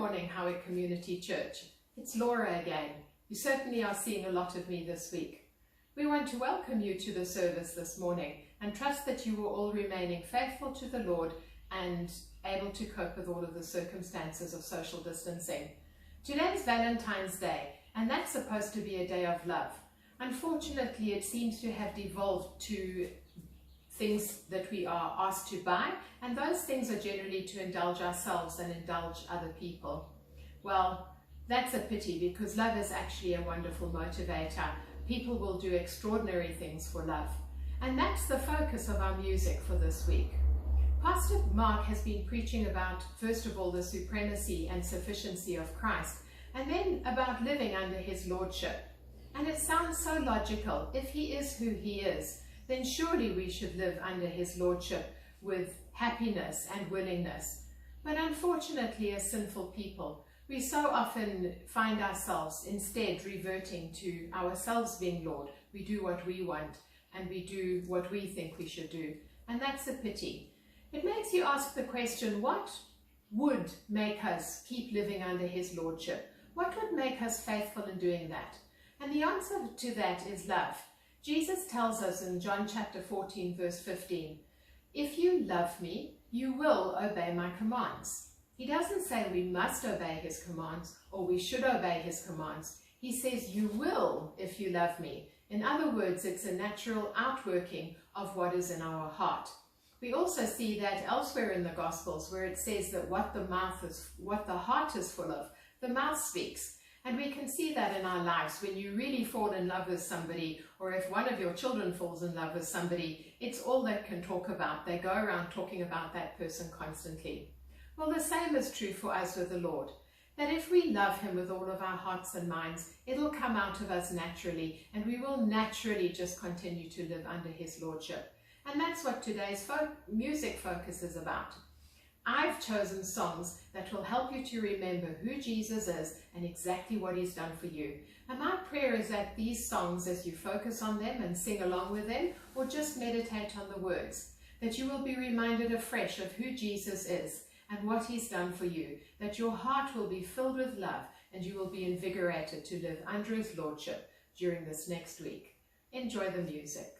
morning, Howick Community Church. It's Laura again. You certainly are seeing a lot of me this week. We want to welcome you to the service this morning and trust that you are all remaining faithful to the Lord and able to cope with all of the circumstances of social distancing. Today's Valentine's Day, and that's supposed to be a day of love. Unfortunately, it seems to have devolved to things that we are asked to buy, and those things are generally to indulge ourselves and indulge other people. Well, that's a pity, because love is actually a wonderful motivator. People will do extraordinary things for love. And that's the focus of our music for this week. Pastor Mark has been preaching about, first of all, the supremacy and sufficiency of Christ, and then about living under his lordship. And it sounds so logical. If he is who he is, then surely we should live under his lordship with happiness and willingness. But unfortunately, as sinful people, we so often find ourselves instead reverting to ourselves being Lord. We do what we want and we do what we think we should do. And that's a pity. It makes you ask the question, what would make us keep living under his lordship? What would make us faithful in doing that? And the answer to that is love. Jesus tells us in John chapter 14, verse 15, if you love me, you will obey my commands. He doesn't say we must obey his commands or we should obey his commands. He says you will if you love me. In other words, it's a natural outworking of what is in our heart. We also see that elsewhere in the Gospels where it says that what the heart is full of, the mouth speaks. And we can see that in our lives when you really fall in love with somebody, or if one of your children falls in love with somebody, it's all they can talk about. They go around talking about that person constantly. Well, the same is true for us with the Lord. That if we love him with all of our hearts and minds, it'll come out of us naturally, and we will naturally just continue to live under his lordship. And that's what today's music focus is about. I've chosen songs that will help you to remember who Jesus is and exactly what he's done for you. And my prayer is that these songs, as you focus on them and sing along with them, or just meditate on the words, that you will be reminded afresh of who Jesus is and what he's done for you, that your heart will be filled with love and you will be invigorated to live under his lordship during this next week. Enjoy the music.